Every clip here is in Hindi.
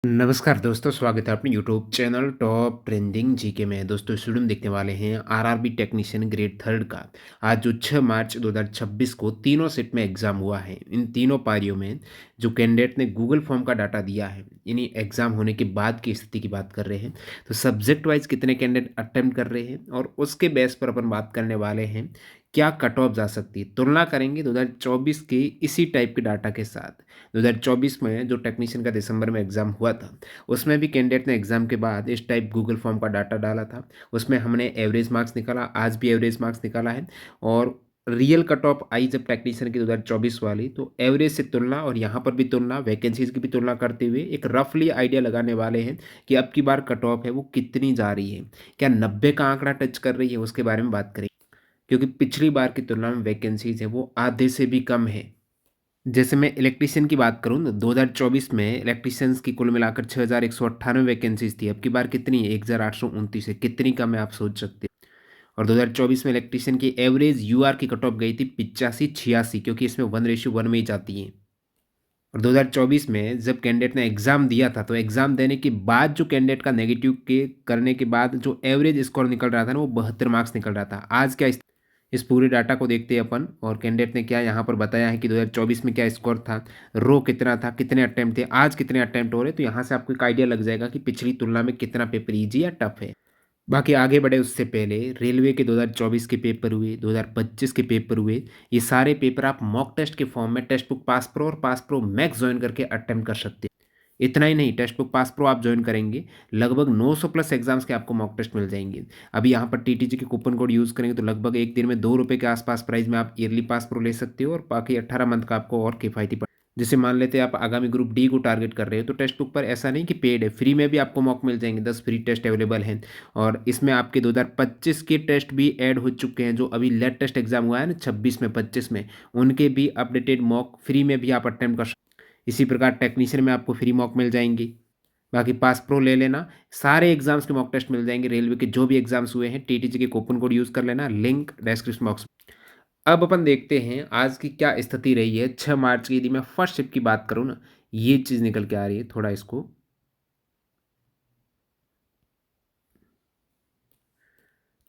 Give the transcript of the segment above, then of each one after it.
नमस्कार दोस्तों, स्वागत है अपने YouTube channel top trending GK में। दोस्तों इस वीडियो में देखने वाले हैं आरआरबी टेक्नीशियन ग्रेड थर्ड का। आज जो 6 मार्च 2026 को तीनों सेट में एग्ज़ाम हुआ है। इन तीनों पारियों में जो कैंडिडेट ने गूगल फॉर्म का डाटा दिया है, इन्हीं एग्ज़ाम होने के बाद की स्थिति की बात कर रहे हैं। तो सब्जेक्ट वाइज कितने कैंडिडेट अटेम्प्ट कर रहे हैं और उसके बेस पर अपन बात करने वाले हैं क्या कट ऑफ जा सकती है। तुलना करेंगे 2024 के इसी टाइप के डाटा के साथ। 2024 में जो टेक्नीशियन का दिसंबर में एग्ज़ाम हुआ था, उसमें भी कैंडिडेट ने एग्ज़ाम के बाद इस टाइप गूगल फॉर्म का डाटा डाला था। उसमें हमने एवरेज मार्क्स निकाला, आज भी एवरेज मार्क्स निकाला है। और रियल कट ऑफ आई जब टेक्नीशियन की 2024 वाली, तो एवरेज से तुलना और यहाँ पर भी तुलना, वैकेंसीज़ की भी तुलना करते हुए एक रफली आइडिया लगाने वाले हैं कि अब की बार कट ऑफ है वो कितनी जा रही है। क्या 90 का आंकड़ा टच कर रही है, उसके बारे में बात करेंगे। क्योंकि पिछली बार की तुलना में वैकेंसीज़ है वो आधे से भी कम है। जैसे मैं इलेक्ट्रीशियन की बात करूँ ना, 2024 में इलेक्ट्रीशियंस की कुल मिलाकर 6198 वैकेंसीज थी। अब की बार कितनी है? 1829 है। कितनी कम है आप सोच सकते हैं। और 2024 में इलेक्ट्रीशियन की एवरेज यूआर की कट ऑफ गई थी 85-86, क्योंकि इसमें 1:1 में ही जाती है। और 2024 में जब कैंडिडेट ने एग्ज़ाम दिया था, तो एग्ज़ाम देने के बाद जो कैंडिडेट का नेगेटिव के करने के बाद जो एवरेज स्कोर निकल रहा था ना, वो 72 मार्क्स निकल रहा था। आज क्या इस पूरे डाटा को देखते हैं अपन, और कैंडिडेट ने क्या यहाँ पर बताया है कि 2024 में क्या स्कोर था, रो कितना था, कितने अटेम्प्ट थे, आज कितने अटेम्प्ट हो रहे हैं। तो यहाँ से आपको एक आइडिया लग जाएगा कि पिछली तुलना में कितना पेपर ईजी या टफ है। बाकी आगे बढ़े उससे पहले रेलवे के 2024 के पेपर हुए, 2025 के पेपर हुए। ये सारे पेपर आप मॉक टेस्ट के फॉर्म में टेक्स्ट बुक पास प्रो और पास प्रो मैक्स ज्वाइन करके अटेम्प्ट कर सकते हैं। इतना ही नहीं, टेक्स्ट बुक पास प्रो आप ज्वाइन करेंगे, लगभग 900 प्लस एग्जाम्स के आपको मॉक टेस्ट मिल जाएंगे। अभी यहाँ पर टीटीजी के कूपन कोड यूज़ करेंगे तो लगभग एक दिन में ₹2 के आसपास प्राइस में आप ईयरली पास प्रो ले सकते हो, और बाकी 18 मंथ का आपको और किफ़ायती पड़। जैसे मान लेते हैं आप आगामी ग्रुप डी को टारगेट कर रहे हो, तो टेक्स्ट बुक पर ऐसा नहीं कि पेड है, फ्री में भी आपको मॉक मिल जाएंगे। 10 फ्री टेस्ट अवेलेबल हैं। और इसमें आपके 2025 के टेस्ट भी ऐड हो चुके हैं, जो अभी लेटेस्ट एग्जाम हुआ है ना 26 में 25 में, उनके भी अपडेटेड मॉक फ्री में भी आप अटेम्प्ट कर सकते। इसी प्रकार टेक्नीशियन में आपको फ्री मॉक मिल जाएंगी। बाकी पास प्रो ले लेना, सारे एग्जाम्स के मॉक टेस्ट मिल जाएंगे। रेलवे के जो भी एग्जाम्स हुए हैं, टीटीजी के कूपन कोड यूज़ कर लेना, लिंक डिस्क्रिप्शन बॉक्स। अब अपन देखते हैं आज की क्या स्थिति रही है 6 मार्च की। यदि मैं फर्स्ट शिफ्ट की बात करूँ ना, ये चीज़ निकल के आ रही है। थोड़ा इसको,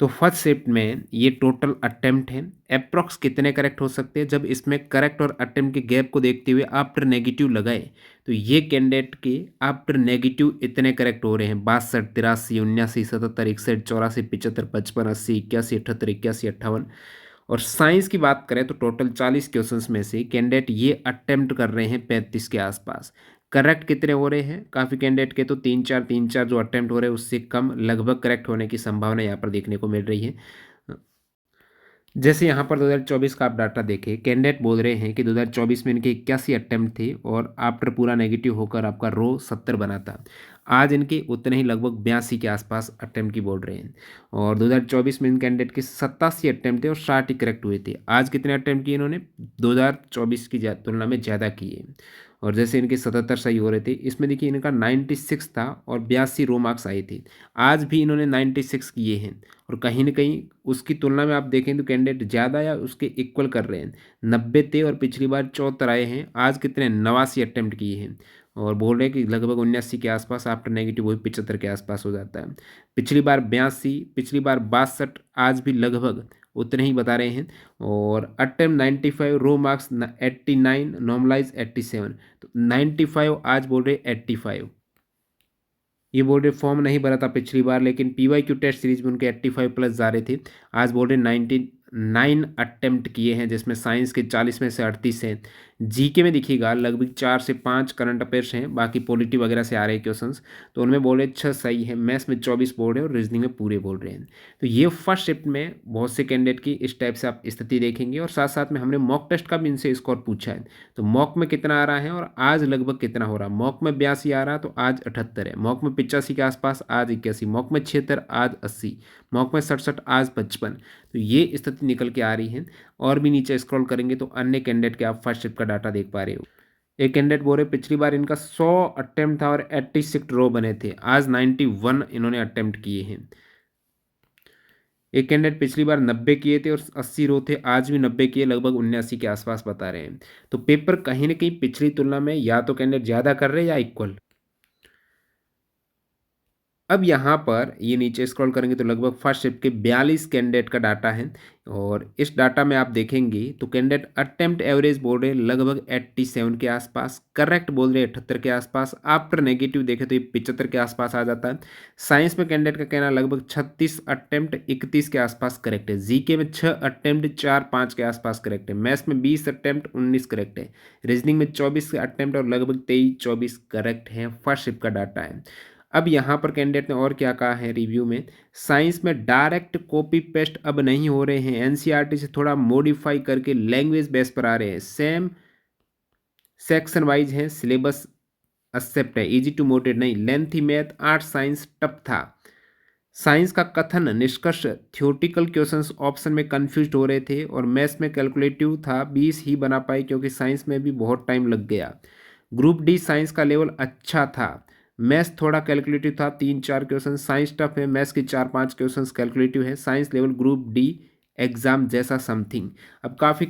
तो फर्स्ट शिफ्ट में ये टोटल अटेम्प्ट है। अप्रॉक्स कितने करेक्ट हो सकते हैं, जब इसमें करेक्ट और अटेम्प्ट के गैप को देखते हुए आफ्टर नेगेटिव लगाए, तो ये कैंडिडेट के आफ्टर नेगेटिव इतने करेक्ट हो रहे हैं: 62, 83, 79, 77, 61, 84, 75, 55, 80, 81, 78, 81, 58। और साइंस की बात करें तो टोटल 40 क्वेश्चंस में से कैंडिडेट ये अटेम्प्ट कर रहे हैं 35 के आसपास। करेक्ट कितने हो रहे हैं? काफ़ी कैंडिडेट के तो 3-4 जो अटेम्प्ट हो रहे हैं उससे कम लगभग करेक्ट होने की संभावना यहाँ पर देखने को मिल रही है। जैसे यहाँ पर 2024 का आप डाटा देखें, कैंडिडेट बोल रहे हैं कि 2024 में इनके 81 अटेम्प्ट थे और आफ्टर पूरा नेगेटिव होकर आपका रो 70 बना था। आज इनके उतने ही लगभग 82 के आसपास अटेम्प्ट की बोल रहे हैं। और 2024 में इन कैंडिडेट के 87 अटेम्प्ट थे और 60 ही करेक्ट हुए थे। आज कितने अटेम्प्ट किए इन्होंने? 2024 की तुलना में ज़्यादा किए। और जैसे इनके 77 सही हो रहे थे, इसमें देखिए इनका 96 था और 82 रो मार्क्स आए थे। आज भी इन्होंने 96 किए हैं। और कहीं न कहीं उसकी तुलना में आप देखें तो कैंडिडेट ज़्यादा या उसके इक्वल कर रहे हैं। 90 थे और पिछली बार 74 आए हैं। आज कितने? 89 अटेम्प्ट किए हैं। और बोल रहे हैं कि लगभग 79 के आसपास, आफ्टर नेगेटिव वही 75 के आसपास हो जाता है। पिछली बार 82, पिछली बार 62, आज भी लगभग उतने ही बता रहे हैं। और अटेम्प्ट 95, रो मार्क्स 89, नॉर्मलाइज 87। तो 95 आज बोल रहे 85। ये बोल रहे फॉर्म नहीं भरा था पिछली बार, लेकिन पीवाईक्यू टेस्ट सीरीज में उनके 85 प्लस जा रहे थे। आज बोल रहे 99 अटेम्प्ट किए हैं, जिसमें साइंस के 40 में से 38 हैं। जीके में दिखिएगा लगभग 4 से 5 करंट अफेयर्स हैं, बाकी पॉलिटी वगैरह से आ रहे हैं क्वेश्चंस। तो उनमें बोल रहे 6 सही है, मैथ्स में 24 बोल रहे हैं और रीजनिंग में पूरे बोल रहे हैं। तो ये फर्स्ट शिफ्ट में बहुत से कैंडिडेट की इस टाइप से आप स्थिति देखेंगे। और साथ साथ में हमने मॉक टेस्ट का भी इनसे स्कोर पूछा है। तो मॉक में कितना आ रहा है और आज लगभग कितना हो रहा है। मॉक में 82 आ रहा तो आज 78 है। मॉक में 85 के आसपास, आज 81। मॉक में 76, आज 80। मॉक में 67, आज 55। तो ये स्थिति निकल के आ रही है। और भी नीचे स्क्रॉल करेंगे तो अन्य कैंडिडेट के आप फर्स्ट शिफ्ट का डाटा देख पा रहे हो। एक कैंडिडेट बोल रहे पिछली बार इनका 100 अटेम्प्ट था और 86 रो बने थे। आज 91 इन्होंने अटेम्प्ट किए हैं। एक कैंडिडेट पिछली बार 90 किए थे और 80 रो थे, आज भी 90 किए, लगभग 79 के आसपास बता रहे हैं। तो पेपर कहीं ना कहीं पिछली तुलना में या तो कैंडिडेट ज़्यादा कर रहे हैं या इक्वल। अब यहाँ पर ये नीचे स्क्रॉल करेंगे तो लगभग फर्स्ट शिफ्ट के 42 कैंडिडेट का डाटा है और इस डाटा में आप देखेंगे तो कैंडिडेट अटेम्प्ट एवरेज बोल रहे हैं लगभग 87 के आसपास, करेक्ट बोल रहे हैं 78 के आसपास, आफ्टर नेगेटिव देखें तो ये 75 के आसपास आ जाता है। साइंस में कैंडिडेट का कहना लगभग 36 अटेम्प्ट 31 के आसपास करेक्ट है, जीके में 6 अटेम्प्ट 4-5 के आसपास करेक्ट है, मैथ्स में 20 अटेम्प्ट 19 करेक्ट है, रीजनिंग में 24 अटेम्प्ट और लगभग 23-24 करेक्ट है। फर्स्ट शिफ्ट का डाटा है। अब यहाँ पर कैंडिडेट ने और क्या कहा है रिव्यू में, साइंस में डायरेक्ट कॉपी पेस्ट अब नहीं हो रहे हैं, एनसीईआरटी से थोड़ा मॉडिफाई करके लैंग्वेज बेस पर आ रहे हैं, सेम सेक्शन वाइज है, सिलेबस एक्सेप्ट है, इजी टू मोटेड नहीं, lengthy math art science tough था। साइंस का कथन निष्कर्ष थ्योरेटिकल क्वेश्चंस ऑप्शन में कंफ्यूज हो रहे थे और मैथ्स में कैलकुलेटिव था, 20 ही बना पाए क्योंकि साइंस में भी बहुत टाइम लग गया। ग्रुप डी साइंस का लेवल अच्छा था, मैथ्स थोड़ा कैलकुलेटिव था, 3-4 क्वेश्चन, साइंस टफ है, मैथ्स के 4-5 क्वेश्चन कैलकुलेटिव है, science level group D exam जैसा समथिंग। अब काफ़ी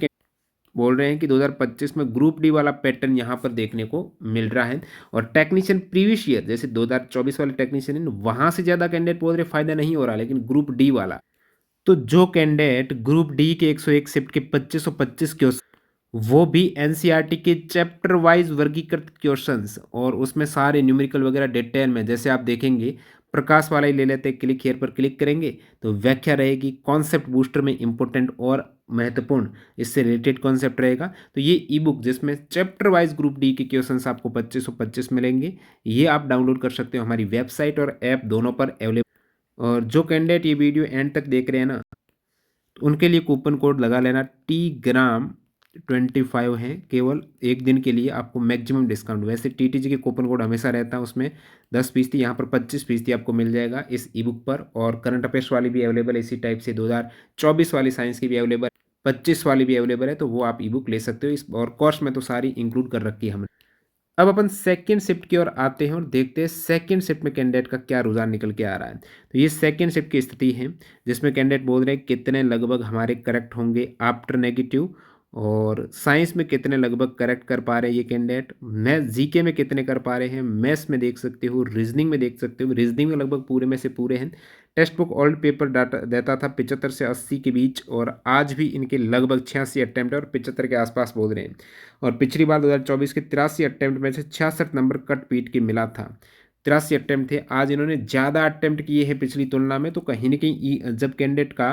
बोल रहे हैं कि 2025 में ग्रुप डी वाला पैटर्न यहाँ पर देखने को मिल रहा है और टेक्नीशियन प्रीवियस ईयर जैसे 2024 वाले टेक्नीशियन है वहाँ से ज़्यादा कैंडिडेट बोल रहे फायदा नहीं हो रहा, लेकिन ग्रुप डी वाला तो जो कैंडिडेट ग्रुप डी के 101 शिफ्ट के 2525 क्वेश्चन वो भी एनसीईआरटी के चैप्टर वाइज वर्गीकृत क्वेश्चंस और उसमें सारे न्यूमेरिकल वगैरह डिटेल में, जैसे आप देखेंगे प्रकाश वाला ही ले लेते हैं, क्लिक हियर पर क्लिक करेंगे तो व्याख्या रहेगी, कॉन्सेप्ट बूस्टर में इंपॉर्टेंट और महत्वपूर्ण इससे रिलेटेड कॉन्सेप्ट रहेगा। तो ये ई बुक जिसमें चैप्टर वाइज ग्रुप डी के क्वेश्चंस आपको 2525 मिलेंगे, ये आप डाउनलोड कर सकते हो हमारी वेबसाइट और ऐप दोनों पर अवेलेबल। और जो कैंडिडेट ये वीडियो एंड तक देख रहे हैं ना तो उनके लिए कूपन कोड लगा लेना, टी ग्राम 25 है, केवल एक दिन के लिए आपको मैक्सिमम डिस्काउंट। वैसे टीटीजी के कूपन कोड हमेशा रहता है, उसमें 10% यहाँ पर 25% आपको मिल जाएगा इस ई बुक पर। और करंट अफेयर्स वाली भी अवेलेबल है इसी टाइप से, 2024 वाली साइंस की भी अवेलेबल, 25 वाली भी अवेलेबल है, तो वो आप ई बुक ले सकते हो इस। और कोर्स में तो सारी इंक्लूड कर रखी है हमने। अब अपन सेकंड शिफ्ट की ओर आते हैं और देखते हैं सेकंड शिफ्ट में कैंडिडेट का क्या रुझान निकल के आ रहा है। तो ये सेकंड शिफ्ट की स्थिति है जिसमें कैंडिडेट बोल रहे हैं कितने लगभग हमारे करेक्ट होंगे आफ्टर नेगेटिव, और साइंस में कितने लगभग करेक्ट कर पा रहे हैं ये कैंडिडेट, मैथ जीके में कितने कर पा रहे हैं, मैथ्स में देख सकते हो, रीजनिंग में देख सकते हो, रीजनिंग में लगभग पूरे में से पूरे हैं। Text book old paper data देता था 75 से 80 के बीच और आज भी इनके लगभग 86 अटैम्प्ट और 75 के आसपास बोल रहे हैं। और पिछली बार 2024 के 83 अटैम्प्ट में से 66 नंबर कट पीट के मिला था, 83 अटैम्प्ट थे। आज इन्होंने ज़्यादा अटैम्प्ट किए हैं पिछली तुलना में, तो कहीं ना कहीं जब कैंडिडेट का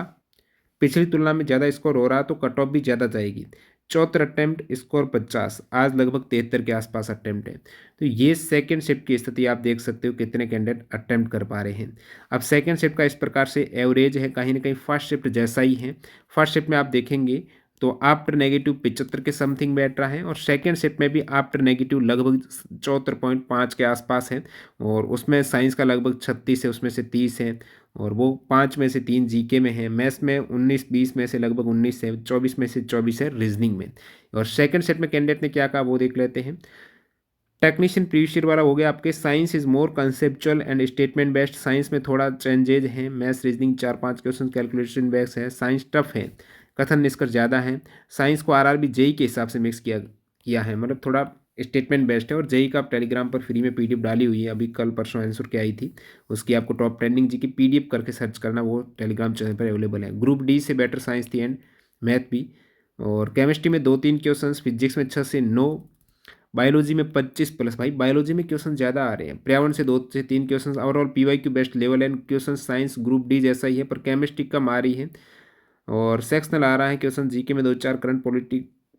पिछली तुलना में ज़्यादा स्कोर हो रहा है तो कट ऑफ भी ज़्यादा जाएगी। 74 अटैम्प्ट स्कोर 50, आज लगभग 73 के आसपास अटैम्प्ट है। तो ये सेकंड शिफ्ट की स्थिति आप देख सकते हो कितने कैंडिडेट अटैम्प्ट कर पा रहे हैं। अब सेकंड शिफ्ट का इस प्रकार से एवरेज है, कहीं ना कहीं फर्स्ट शिफ्ट जैसा ही है। फर्स्ट शिफ्ट में आप देखेंगे तो आफ्टर नेगेटिव 75 के समथिंग बैठ रहा है और सेकेंड शिफ्ट में भी आफ्टर नेगेटिव लगभग 74.5 के आसपास है और उसमें साइंस का लगभग 36 है, उसमें से 30 है और वो 5 में से 3 जीके में है, मैथ्स में 19-20 में से लगभग 19 है, 24 में से 24 है रीजनिंग में। और सेकंड सेट में कैंडिडेट ने क्या कहा वो देख लेते हैं। टेक्नीशियन प्रीवियस ईयर वाला हो गया आपके, science is more conceptual and statement based, science में थोड़ा चेंजेज हैं, maths reasoning 4-5 question calculation based है, साइंस टफ है, कथन निष्कर्ष ज़्यादा है, साइंस को आरआरबी जेई के हिसाब से मिक्स किया किया है, मतलब थोड़ा स्टेटमेंट बेस्ड है। और जेई का आप टेलीग्राम पर फ्री में पीडीएफ डाली हुई है, अभी कल परसों आंसर के आई थी, उसकी आपको टॉप ट्रेंडिंग जी की पीडीएफ करके सर्च करना, वो टेलीग्राम चैनल पर अवेलेबल है। ग्रुप डी से बेटर साइंस थी एंड मैथ भी। और केमिस्ट्री में 2-3 क्वेश्चन, फिजिक्स में 6 से 9, बायोलॉजी में 25 प्लस, भाई बायोलॉजी में क्वेश्चन ज़्यादा आ रहे हैं, पर्यावरण से 2 से 3 question, overall PYQ best level and question science group D जैसा ही है पर केमिस्ट्री कम आ रही है। और सेक्शनल आ रहा है क्वेश्चन, जीके में 2-4 करंट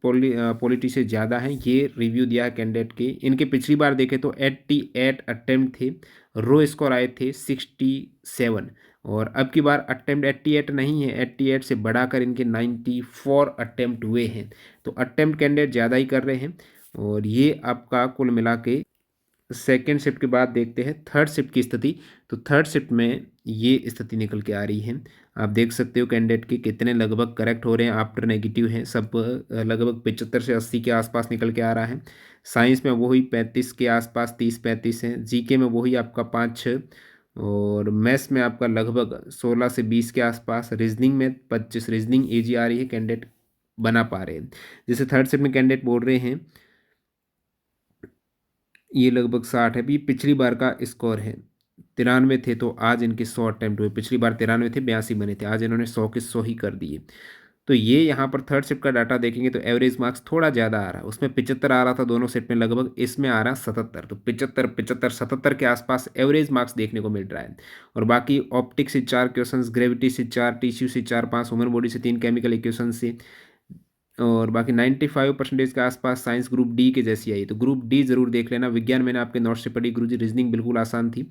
पॉलिटी से ज़्यादा है। ये रिव्यू दिया है कैंडिडेट के। इनके पिछली बार देखे तो 88 अटैम्प्ट थे, रो स्कोर आए थे 67 और अब की बार अटैम्प्ट 88 नहीं है, 88 से बढ़ाकर इनके 94 अटैम्प्ट हुए हैं। तो अटैम्प्ट कैंडिडेट ज़्यादा ही कर रहे हैं। और ये आपका कुल मिला के सेकेंड शिफ्ट के बाद देखते हैं थर्ड शिफ्ट की स्थिति। तो थर्ड शिफ्ट में ये स्थिति निकल के आ रही है, आप देख सकते हो कैंडिडेट के कितने लगभग करेक्ट हो रहे हैं, आफ्टर नेगेटिव हैं सब, लगभग 75 से 80 के आसपास निकल के आ रहा है। साइंस में वही 35 के आसपास, 30-35 है, जीके में वही आपका 5-6 और मैथ्स में आपका लगभग 16 से 20 के आसपास, रीजनिंग में 25, रीजनिंग ईजी आ रही है, कैंडिडेट बना पा रहे हैं। जैसे थर्ड शिफ्ट में कैंडिडेट बोल रहे हैं ये लगभग 60 है, भी पिछली बार का स्कोर है 93 थे, तो आज इनके 100 अटेम्प्ट हुए। पिछली बार 93 थे, 82 बने थे, आज इन्होंने 100 के 100 ही कर दिए। तो ये यहाँ पर थर्ड शिफ्ट का डाटा देखेंगे तो एवरेज मार्क्स थोड़ा ज़्यादा आ रहा है, उसमें 75 आ रहा था दोनों सेट में लगभग, इसमें आ रहा है 77। तो 75 75 77 के आसपास एवरेज मार्क्स देखने को मिल रहा है। और बाकी ऑप्टिक्स से 4 क्वेश्चंस, ग्रेविटी से 4, टिश्यू से 4 5, ह्यूमन बॉडी से 3, केमिकल इक्वेशन से, और बाकी 95% के आसपास साइंस ग्रुप डी के जैसी आई। तो ग्रुप डी जरूर देख लेना। विज्ञान मैंने आपके नोट्स से पढ़ी गुरुजी, रीजनिंग बिल्कुल आसान थी।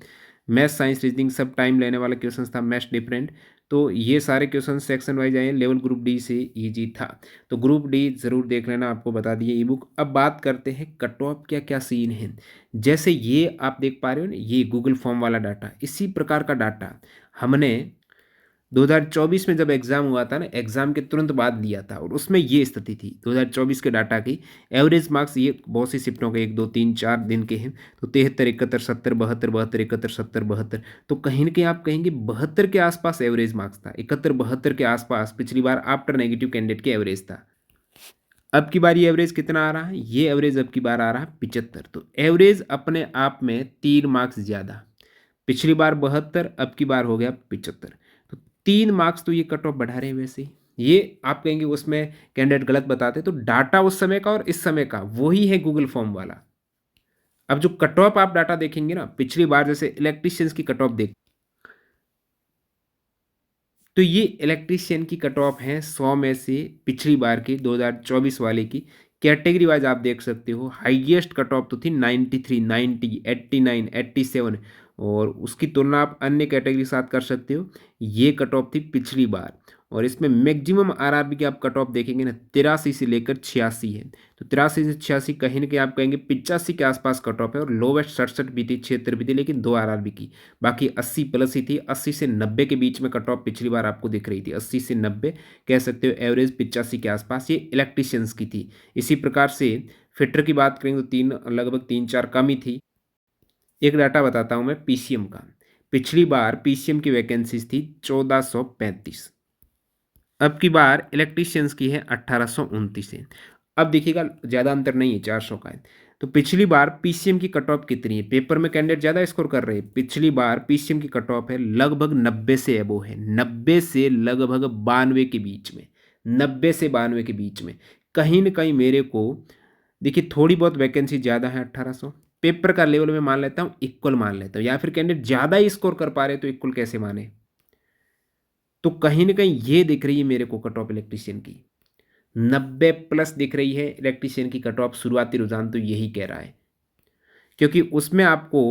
मैथ साइंस रीजनिंग सब टाइम लेने वाला क्वेश्चन था, मैथ्स डिफरेंट। तो ये सारे क्वेश्चन सेक्शन वाइज आए, लेवल ग्रुप डी से ईजी था। तो ग्रुप डी जरूर देख लेना, आपको बता दिए ई बुक। अब बात करते हैं कट ऑफ क्या क्या सीन है। जैसे ये आप देख पा रहे हो ना, ये गूगल फॉर्म वाला डाटा, इसी प्रकार का डाटा हमने 2024 में जब एग्ज़ाम हुआ था ना, एग्ज़ाम के तुरंत बाद लिया था, और उसमें ये स्थिति थी 2024 के डाटा की। एवरेज मार्क्स ये बहुत सी शिफ्टों के 1 2 3 4 दिन के हैं, तो 73 71 70 72 72 71 70 72। तो कहीं ना कहीं आप कहेंगे 72 के आसपास एवरेज मार्क्स था, 71 72 के आसपास पिछली बार आफ्टर नेगेटिव कैंडिडेट के एवरेज था। अब की बार ये एवरेज कितना आ रहा है, ये एवरेज अब की बार आ रहा है 75। तो एवरेज अपने आप में 3 मार्क्स ज़्यादा, पिछली बार 72, अब की बार हो गया 75। तो 3 मार्क्स तो ये कट ऑफ बढ़ा रहे हैं। वैसे ये आप कहेंगे उसमें कैंडिडेट गलत बताते, तो डाटा उस समय का और इस समय का वही है गूगल फॉर्म वाला। अब जो कट ऑफ आप डाटा देखेंगे ना, पिछली बार जैसे इलेक्ट्रीशियंस की कट ऑफ देख, तो ये इलेक्ट्रीशियन की कट ऑफ है 100 में से, पिछली बार की 2024 वाले की। कैटेगरी वाइज आप देख सकते हो, हाईएस्ट कट ऑफ तो थी 93 90 89 87, और उसकी तुलना आप अन्य कैटेगरी के साथ कर सकते हो। ये कट ऑफ थी पिछली बार, और इसमें मैक्सिमम आरआरबी की आप कट ऑफ देखेंगे ना, 83 से लेकर 86 है। तो 83 से 86 कहीं ना कहीं आप कहेंगे 85 के आसपास कट ऑफ है, और लोवेस्ट 67 भी थी, 76 भी थी, लेकिन 2 आरआरबी की। बाकी 80 प्लस ही थी, 80 से 90 के बीच में कट ऑफ पिछली बार आपको दिख रही थी, 80 से 90 कह सकते हो, एवरेज 85 के आसपास ये इलेक्ट्रीशियंस की थी। इसी प्रकार से फिटर की बात करेंगे तो लगभग 3 4 कम ही थी। एक डाटा बताता हूँ मैं पीसीएम का। पिछली बार पीसीएम की वैकेंसीज थी 1435, अब की बार इलेक्ट्रीशियंस की है 1829 है। अब देखिएगा ज़्यादा अंतर नहीं है, 400 का है। तो पिछली बार पीसीएम की कट ऑफ कितनी है, पेपर में कैंडिडेट ज़्यादा स्कोर कर रहे हैं। पिछली बार पीसीएम की कट ऑफ है लगभग 90 से अबो है, 90 से लगभग 92 के बीच में, 90 से 92 के बीच में। कहीं ना कहीं मेरे को देखिए थोड़ी बहुत वैकेंसी ज़्यादा है 1800, पेपर का लेवल में मान लेता हूँ इक्वल मान लेता हूँ, या फिर कैंडिडेट ज़्यादा ही स्कोर कर पा रहे तो इक्वल कैसे माने। तो कहीं ना कहीं ये दिख रही है मेरे को कट ऑफ इलेक्ट्रीशियन की 90 प्लस दिख रही है। इलेक्ट्रीशियन की कट ऑफ शुरुआती रुझान तो यही कह रहा है, क्योंकि उसमें आपको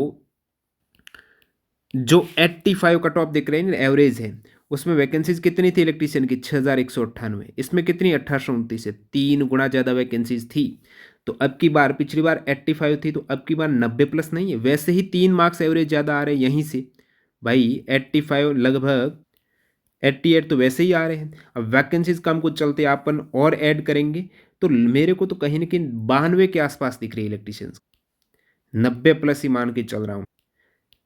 जो 85 कट ऑफ दिख रहे हैं एवरेज है, उसमें वैकेंसीज कितनी थी इलेक्ट्रीशियन की 6198, इसमें कितनी 1829 है, 3 गुना ज़्यादा वैकेंसीज थी। तो अब की बार, पिछली बार 85 थी, तो अब की बार 90 प्लस नहीं है, वैसे ही 3 मार्क्स एवरेज ज़्यादा आ रहे हैं यहीं से भाई। 85 लगभग 88 तो वैसे ही आ रहे हैं, अब वैकेंसीज कम कुछ चलते अपन और ऐड करेंगे, तो मेरे को तो कहीं ना कहीं 92 के आसपास दिख रही है इलेक्ट्रीशियंस, 90 प्लस ही मान के चल रहा हूँ,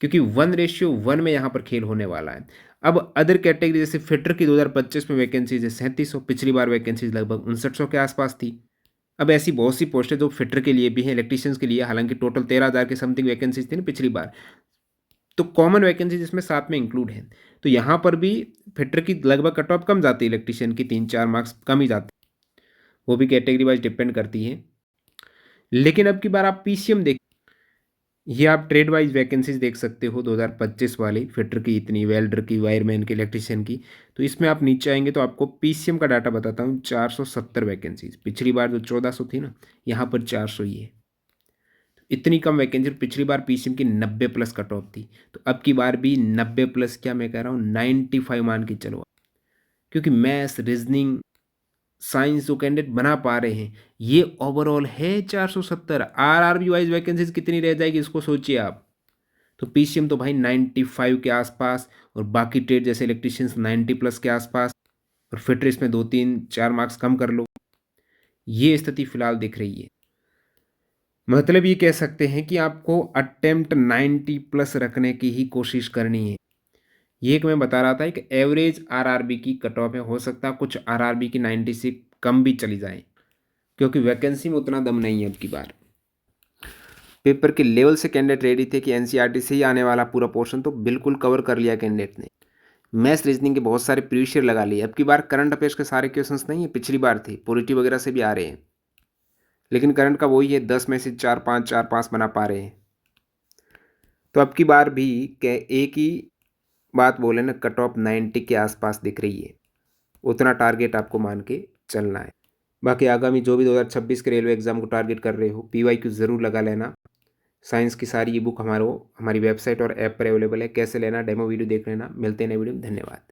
क्योंकि 1:1 में यहाँ पर खेल होने वाला है। अब अदर कैटेगरी जैसे फिटर की 2025 में वैकेंसीज है 3700, पिछली बार वैकेंसीज लगभग 5900 के आसपास थी। अब ऐसी बहुत सी पोस्टें जो फिटर के लिए भी हैं, इलेक्ट्रीशियंस के लिए, हालांकि टोटल 13,000 के समथिंग वैकेंसीज थी ना पिछली बार, तो कॉमन वैकेंसीज इसमें साथ में इंक्लूड है। तो यहाँ पर भी फिटर की लगभग कट ऑफ कम जाती है, इलेक्ट्रीशियन की 3 4 मार्क्स कम ही जाते हैं, वो भी कैटेगरी वाइज डिपेंड करती है। लेकिन अब की बार आप पीसीएम देख, ये आप ट्रेड वाइज वैकेंसीज देख सकते हो 2025 वाली, फिटर की इतनी, वेल्डर की, वायरमैन की, इलेक्ट्रीशियन की। तो इसमें आप नीचे आएंगे तो आपको पीसीएम का डाटा बताता हूँ, 470 वैकेंसीज, पिछली बार जो 1400 थी ना, यहाँ पर 400 ही है। इतनी कम वैकेंसी, पिछली बार पीसीएम की 90 प्लस कट ऑफ थी, तो अब की बार भी 90 प्लस, क्या मैं कह रहा हूँ 95 मान के चलो, क्योंकि मैथ्स रीजनिंग साइंस जो कैंडिडेट बना पा रहे हैं, ये ओवरऑल है 470। आरआरबी वाइज वैकेंसीज कितनी रह जाएगी इसको सोचिए आप। तो पीसीएम तो भाई 95 के आसपास, और बाकी ट्रेड जैसे इलेक्ट्रीशियंस 90 प्लस के आसपास, और फिटर इसमें 2 3 4 मार्क्स कम कर लो। ये स्थिति फिलहाल दिख रही है। मतलब ये कह सकते हैं कि आपको अटेम्प्ट 90 प्लस रखने की ही कोशिश करनी है। ये एक मैं बता रहा था, एक एवरेज आरआरबी की कट ऑफ है, हो सकता है कुछ आरआरबी की 90 से कम भी चली जाए, क्योंकि वैकेंसी में उतना दम नहीं है अब की बार। पेपर के लेवल से कैंडिडेट रेडी थे कि एनसीईआरटी से ही आने वाला पूरा पोर्शन तो बिल्कुल कवर कर लिया कैंडिडेट ने। मैथ्स रीजनिंग के बहुत सारे प्रीवियस ईयर लगा लिए। अब की बार करंट अफेयर्स के सारे क्वेश्चंस नहीं है, पिछली बार थे, पॉलिटी वगैरह से भी आ रहे हैं, लेकिन करंट का वही है, 10 में से 4-5 बना पा रहे हैं। तो अब की बार भी एक ही बात बोले ना, कट ऑफ 90 के आसपास दिख रही है, उतना टारगेट आपको मान के चलना है। बाकी आगामी जो भी 2026 के रेलवे एग्जाम को टारगेट कर रहे हो, पीवाईक्यू ज़रूर लगा लेना। साइंस की सारी ई बुक हमारी वेबसाइट और ऐप पर अवेलेबल है, कैसे लेना डेमो वीडियो देख लेना। मिलते हैं नए वीडियो में, धन्यवाद।